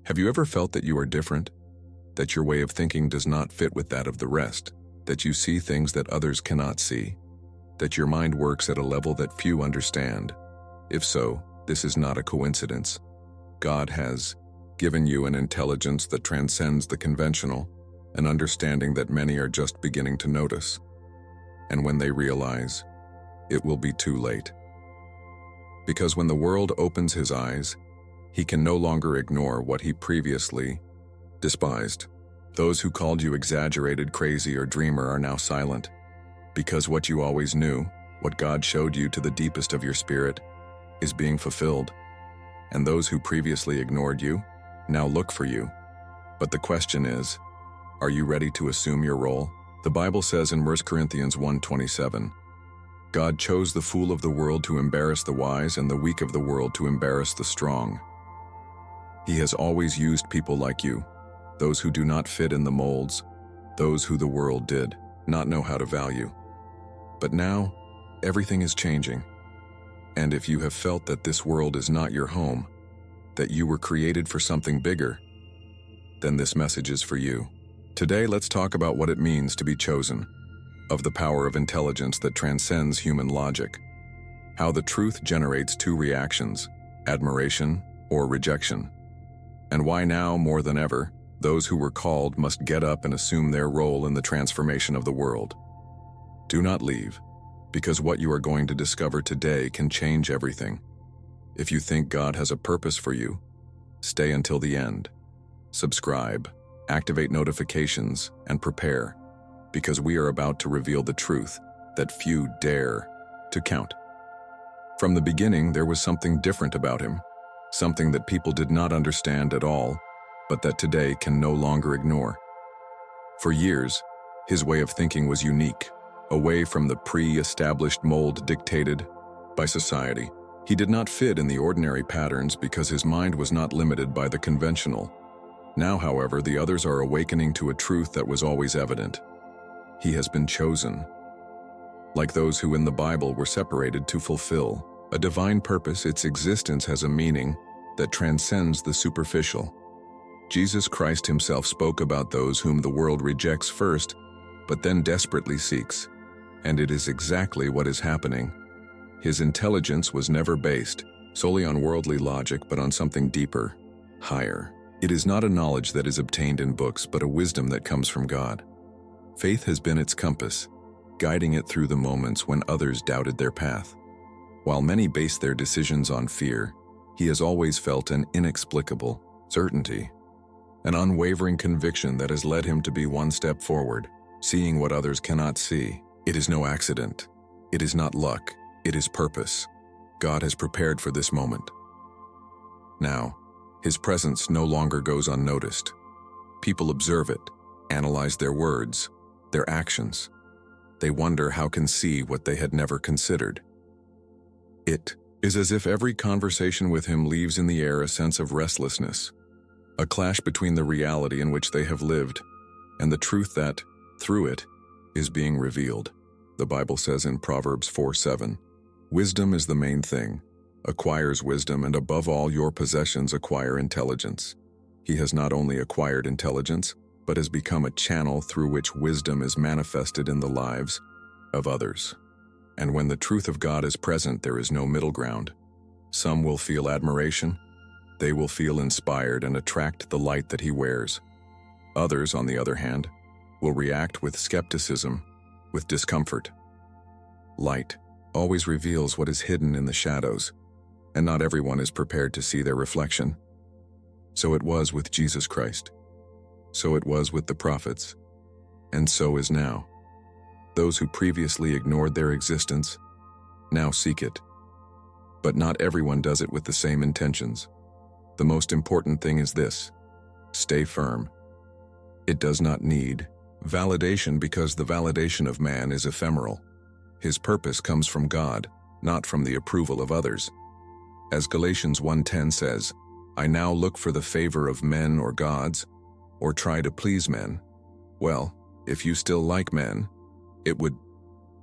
Have you ever felt that you are different? That your way of thinking does not fit with that of the rest? That you see things that others cannot see? That your mind works at a level that few understand? If so, this is not a coincidence. God has given you an intelligence that transcends the conventional, an understanding that many are just beginning to notice. And when they realize, it will be too late. Because when the world opens his eyes, he can no longer ignore what he previously despised. Those who called you exaggerated, crazy, or dreamer are now silent, because what you always knew, what God showed you to the deepest of your spirit, is being fulfilled. And those who previously ignored you now look for you. But the question is, are you ready to assume your role? The Bible says in 1 Corinthians 1:27, God chose the fool of the world to embarrass the wise and the weak of the world to embarrass the strong. He has always used people like you, those who do not fit in the molds, those who the world did not know how to value. But now, everything is changing. And if you have felt that this world is not your home, that you were created for something bigger, then this message is for you. Today, let's talk about what it means to be chosen, of the power of intelligence that transcends human logic, how the truth generates two reactions, admiration or rejection, and why now, more than ever, those who were called must get up and assume their role in the transformation of the world. Do not leave, because what you are going to discover today can change everything. If you think God has a purpose for you, stay until the end. Subscribe, activate notifications, and prepare, because we are about to reveal the truth that few dare to count. From the beginning, there was something different about him, something that people did not understand at all, but that today can no longer ignore. For years, his way of thinking was unique, away from the pre-established mold dictated by society. He did not fit in the ordinary patterns because his mind was not limited by the conventional. Now, however, the others are awakening to a truth that was always evident. He has been chosen. Like those who in the Bible were separated to fulfill a divine purpose, its existence has a meaning that transcends the superficial. Jesus Christ himself spoke about those whom the world rejects first, but then desperately seeks. And it is exactly what is happening. His intelligence was never based solely on worldly logic, but on something deeper, higher. It is not a knowledge that is obtained in books, but a wisdom that comes from God. Faith has been its compass, guiding it through the moments when others doubted their path. While many base their decisions on fear, he has always felt an inexplicable certainty, an unwavering conviction that has led him to be one step forward, seeing what others cannot see. It is no accident. It is not luck. It is purpose. God has prepared for this moment. Now, his presence no longer goes unnoticed. People observe it, analyze their words, their actions. They wonder how can see what they had never considered. It is as if every conversation with him leaves in the air a sense of restlessness, a clash between the reality in which they have lived and the truth that, through it, is being revealed. The Bible says in Proverbs 4:7, wisdom is the main thing. Acquires wisdom, and above all your possessions acquire intelligence. He has not only acquired intelligence, but has become a channel through which wisdom is manifested in the lives of others. And when the truth of God is present, there is no middle ground. Some will feel admiration. They will feel inspired and attract the light that he wears. Others, on the other hand, will react with skepticism, with discomfort. Light always reveals what is hidden in the shadows, and not everyone is prepared to see their reflection. So it was with Jesus Christ. So it was with the prophets. And so is now. Those who previously ignored their existence now seek it. But not everyone does it with the same intentions. The most important thing is this: stay firm. It does not need validation, because the validation of man is ephemeral. His purpose comes from God, not from the approval of others. As Galatians 1:10 says, I now look for the favor of men or gods, or try to please men. Well, if you still like men, it would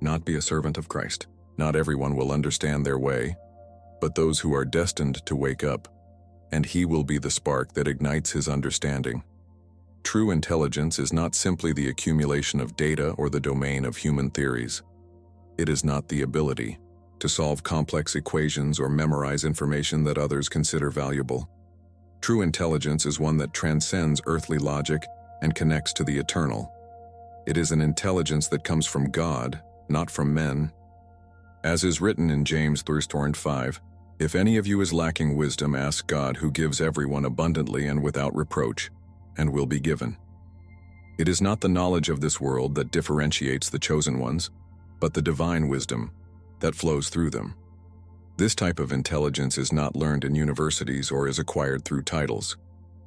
not be a servant of Christ. Not everyone will understand their way, but those who are destined to wake up and he will be the spark that ignites his understanding. True intelligence is not simply the accumulation of data or the domain of human theories. It is not the ability to solve complex equations or memorize information that others consider valuable. True intelligence is one that transcends earthly logic and connects to the eternal. It is an intelligence that comes from God, not from men. As is written in James 3:5, "If any of you is lacking wisdom, ask God, who gives everyone abundantly and without reproach, and will be given." It is not the knowledge of this world that differentiates the chosen ones, but the divine wisdom that flows through them. This type of intelligence is not learned in universities or is acquired through titles.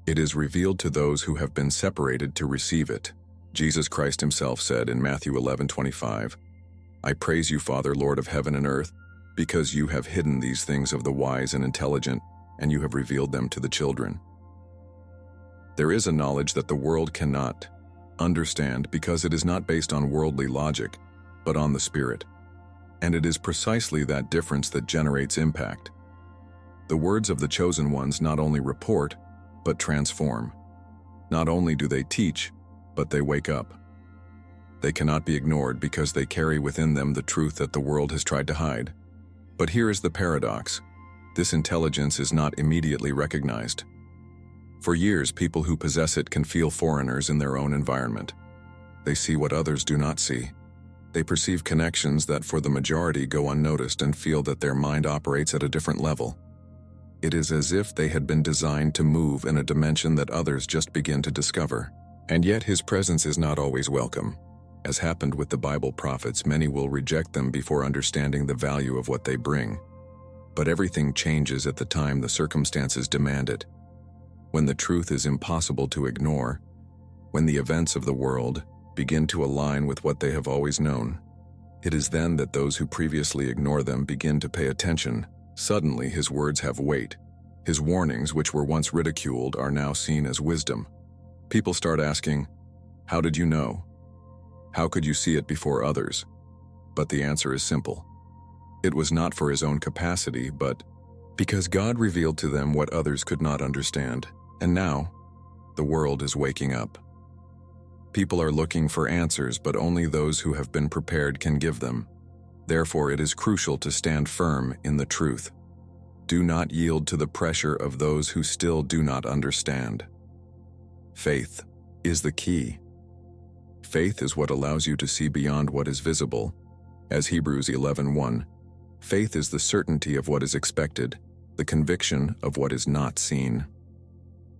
It is revealed to those who have been separated to receive it. Jesus Christ himself said in Matthew 11:25, "I praise you, Father, Lord of heaven and earth, because you have hidden these things of the wise and intelligent, and you have revealed them to the children." There is a knowledge that the world cannot understand because it is not based on worldly logic, but on the Spirit. And it is precisely that difference that generates impact. The words of the chosen ones not only report, but transform. Not only do they teach, but they wake up. They cannot be ignored because they carry within them the truth that the world has tried to hide. But here is the paradox. This intelligence is not immediately recognized. For years, people who possess it can feel foreigners in their own environment. They see what others do not see. They perceive connections that for the majority go unnoticed and feel that their mind operates at a different level. It is as if they had been designed to move in a dimension that others just begin to discover. And yet his presence is not always welcome. As happened with the Bible prophets, many will reject them before understanding the value of what they bring. But everything changes at the time the circumstances demand it. When the truth is impossible to ignore, when the events of the world begin to align with what they have always known, it is then that those who previously ignore them begin to pay attention. Suddenly his words have weight. His warnings, which were once ridiculed, are now seen as wisdom. People start asking, "How did you know? How could you see it before others?" But the answer is simple. It was not for his own capacity, but because God revealed to them what others could not understand. And now, the world is waking up. People are looking for answers, but only those who have been prepared can give them. Therefore, it is crucial to stand firm in the truth. Do not yield to the pressure of those who still do not understand. Faith is the key. Faith is what allows you to see beyond what is visible. As Hebrews 11:1, faith is the certainty of what is expected, the conviction of what is not seen.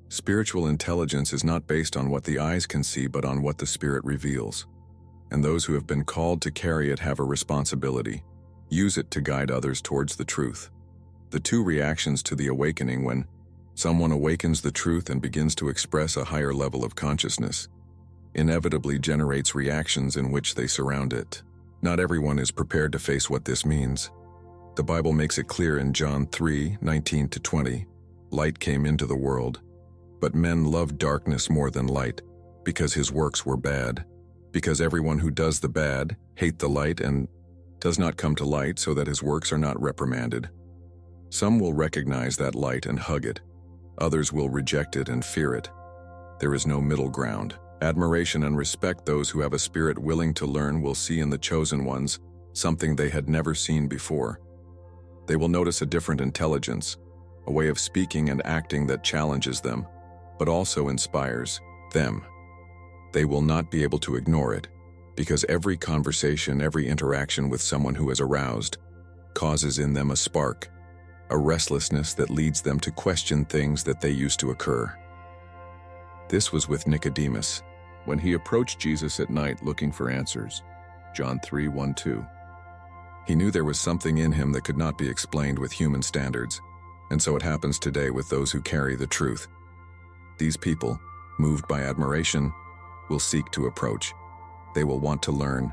Spiritual intelligence is not based on what the eyes can see, but on what the Spirit reveals. And those who have been called to carry it have a responsibility. Use it to guide others towards the truth. The two reactions to the awakening: when someone awakens the truth and begins to express a higher level of consciousness, inevitably generates reactions in which they surround it. Not everyone is prepared to face what this means. The Bible makes it clear in John 3:19-20, "Light came into the world, but men loved darkness more than light, because his works were bad. Because everyone who does the bad hate the light and does not come to light, so that his works are not reprimanded." Some will recognize that light and hug it. Others will reject it and fear it. There is no middle ground. Admiration and respect those who have a spirit willing to learn will see in the chosen ones something they had never seen before. They will notice a different intelligence, a way of speaking and acting that challenges them, but also inspires them. They will not be able to ignore it, because every conversation, every interaction with someone who is aroused, causes in them a spark, a restlessness that leads them to question things that they used to occur. This was with Nicodemus, when he approached Jesus at night looking for answers. John 3:1-2. He knew there was something in him that could not be explained with human standards, and so it happens today with those who carry the truth. These people, moved by admiration, will seek to approach. They will want to learn.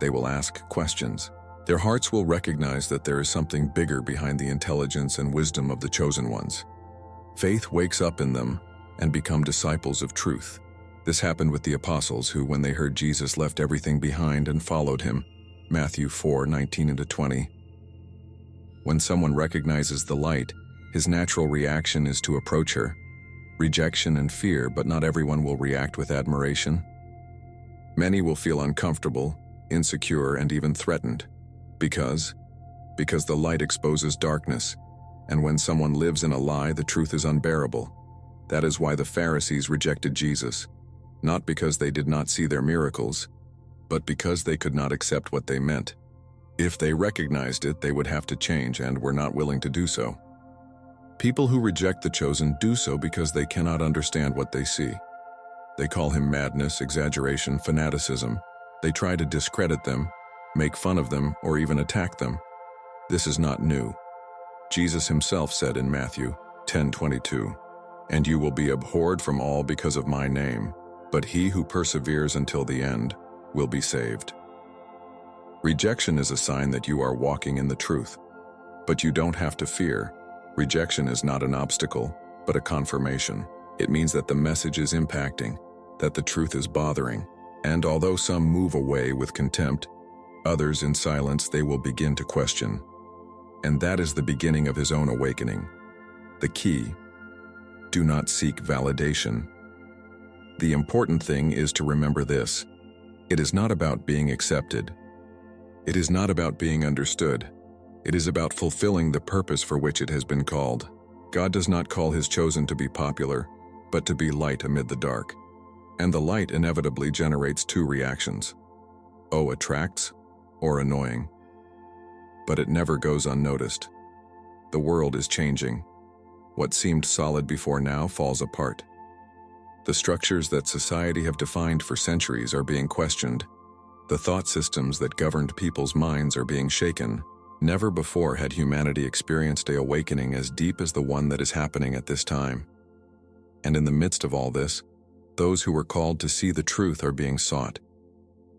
They will ask questions. Their hearts will recognize that there is something bigger behind the intelligence and wisdom of the chosen ones. Faith wakes up in them and become disciples of truth. This happened with the apostles who, when they heard Jesus, left everything behind and followed him. Matthew 4:19-20. When someone recognizes the light, His natural reaction is to approach her. Rejection and fear, but not everyone will react with admiration. Many will feel uncomfortable, insecure, and even threatened. Because the light exposes darkness, and when someone lives in a lie, the truth is unbearable. That is why the Pharisees rejected Jesus, not because they did not see their miracles, but because they could not accept what they meant. If they recognized it, they would have to change and were not willing to do so. People who reject the chosen do so because they cannot understand what they see. They call him madness, exaggeration, fanaticism. They try to discredit them, make fun of them, or even attack them. This is not new. Jesus himself said in Matthew 10:22, "And you will be abhorred from all because of my name, but he who perseveres until the end will be saved." Rejection is a sign that you are walking in the truth. But you don't have to fear. Rejection is not an obstacle, but a confirmation. It means that the message is impacting, that the truth is bothering, and although some move away with contempt, others in silence they will begin to question. And that is the beginning of his own awakening. The key: do not seek validation. The important thing is to remember this: it is not about being accepted. It is not about being understood. It is about fulfilling the purpose for which it has been called. God does not call his chosen to be popular, but to be light amid the dark. And the light inevitably generates two reactions: attracts, or annoying. But it never goes unnoticed. The world is changing. What seemed solid before now falls apart. The structures that society have defined for centuries are being questioned. The thought systems that governed people's minds are being shaken. Never before had humanity experienced an awakening as deep as the one that is happening at this time. And in the midst of all this, those who were called to see the truth are being sought.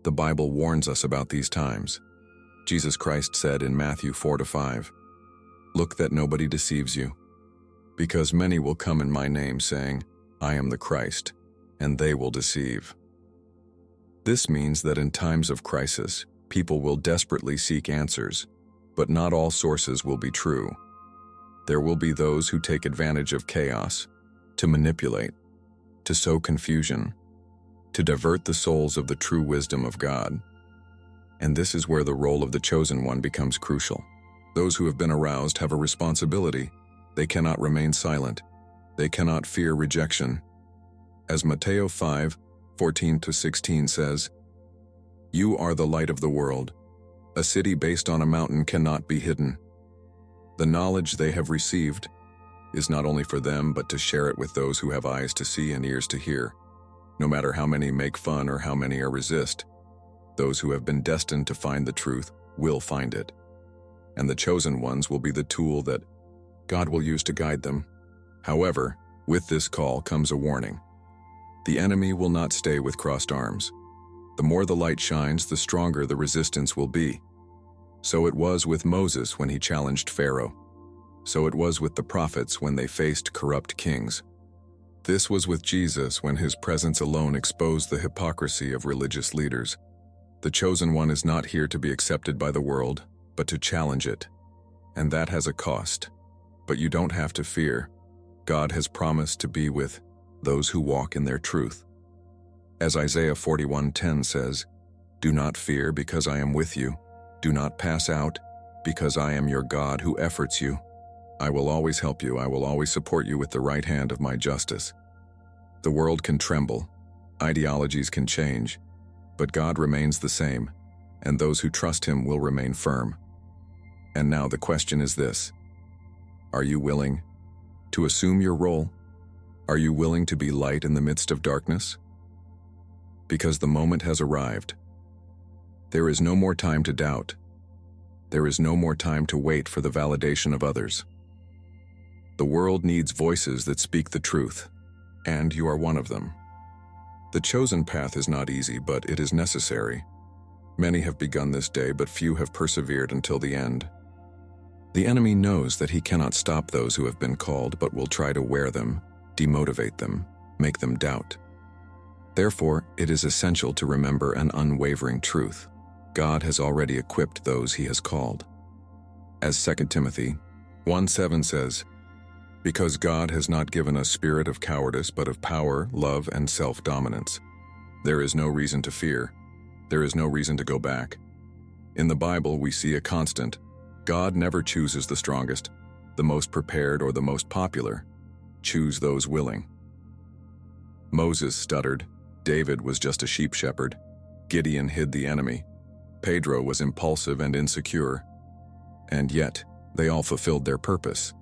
The Bible warns us about these times. Jesus Christ said in Matthew 4-5, "Look that nobody deceives you, because many will come in my name saying, 'I am the Christ,' and they will deceive." This means that in times of crisis, people will desperately seek answers, but not all sources will be true. There will be those who take advantage of chaos, to manipulate, to sow confusion, to divert the souls of the true wisdom of God. And this is where the role of the chosen one becomes crucial. Those who have been aroused have a responsibility. They cannot remain silent. They cannot fear rejection. As Matthew 5:14-16 says, "You are the light of the world. A city based on a mountain cannot be hidden." The knowledge they have received is not only for them, but to share it with those who have eyes to see and ears to hear. No matter how many make fun or how many are resist, those who have been destined to find the truth will find it. And the chosen ones will be the tool that God will use to guide them. However, with this call comes a warning. The enemy will not stay with crossed arms. The more the light shines, the stronger the resistance will be. So it was with Moses when he challenged Pharaoh. So it was with the prophets when they faced corrupt kings. This was with Jesus when his presence alone exposed the hypocrisy of religious leaders. The chosen one is not here to be accepted by the world, but to challenge it. And that has a cost. But you don't have to fear. God has promised to be with those who walk in their truth. As Isaiah 41:10 says, "Do not fear, because I am with you. Do not pass out, because I am your God who efforts you. I will always help you. I will always support you with the right hand of my justice." The world can tremble. Ideologies can change. But God remains the same, and those who trust him will remain firm. And now the question is this: are you willing to assume your role? Are you willing to be light in the midst of darkness? Because the moment has arrived. There is no more time to doubt. There is no more time to wait for the validation of others. The world needs voices that speak the truth, and you are one of them. The chosen path is not easy, but it is necessary. Many have begun this day, but few have persevered until the end. The enemy knows that he cannot stop those who have been called, but will try to wear them, demotivate them, make them doubt. Therefore, it is essential to remember an unwavering truth. God has already equipped those he has called. As 2 Timothy 1:7 says, Because God has not given us spirit of cowardice, but of power, love, and self-dominance. There is no reason to fear. There is no reason to go back. In the Bible, we see a constant. God never chooses the strongest, the most prepared, or the most popular. Choose those willing. Moses stuttered. David was just a sheep shepherd. Gideon hid the enemy. Pedro was impulsive and insecure. And yet, they all fulfilled their purpose.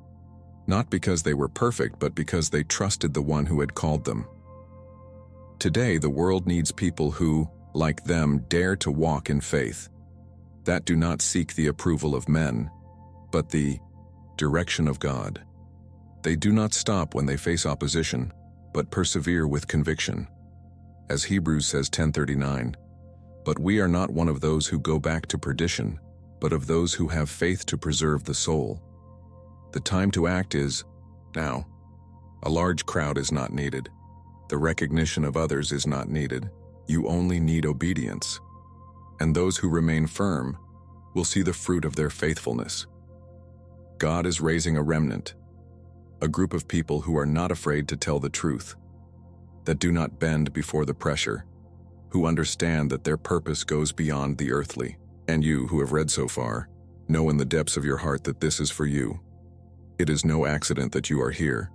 Not because they were perfect, but because they trusted the one who had called them. Today, the world needs people who, like them, dare to walk in faith, that do not seek the approval of men, but the direction of God. They do not stop when they face opposition, but persevere with conviction. As Hebrews says 10:39, "But we are not one of those who go back to perdition, but of those who have faith to preserve the soul." The time to act is now. A large crowd is not needed. The recognition of others is not needed. You only need obedience. And those who remain firm will see the fruit of their faithfulness. God is raising a remnant, a group of people who are not afraid to tell the truth, that do not bend before the pressure, who understand that their purpose goes beyond the earthly. And you who have read so far, know in the depths of your heart that this is for you. It is no accident that you are here.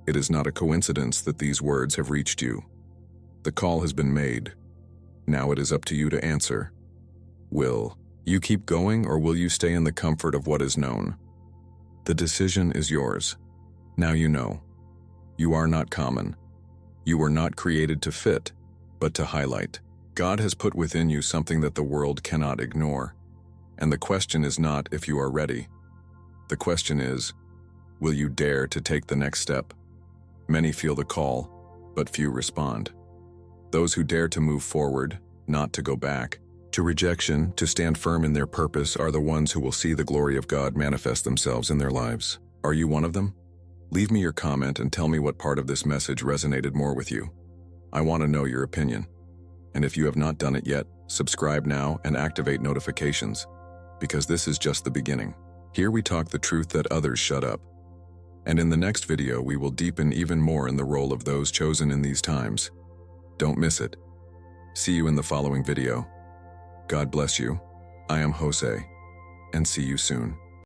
It is not a coincidence that these words have reached you. The call has been made. Now it is up to you to answer. Will you keep going, or will you stay in the comfort of what is known? The decision is yours. Now you know. You are not common. You were not created to fit, but to highlight. God has put within you something that the world cannot ignore. And the question is not if you are ready. The question is, will you dare to take the next step? Many feel the call, but few respond. Those who dare to move forward, not to go back, to rejection, to stand firm in their purpose, are the ones who will see the glory of God manifest themselves in their lives. Are you one of them? Leave me your comment and tell me what part of this message resonated more with you. I want to know your opinion. And if you have not done it yet, subscribe now and activate notifications, because this is just the beginning. Here we talk the truth that others shut up. And in the next video, we will deepen even more in the role of those chosen in these times. Don't miss it. See you in the following video. God bless you. I am Jose, and see you soon.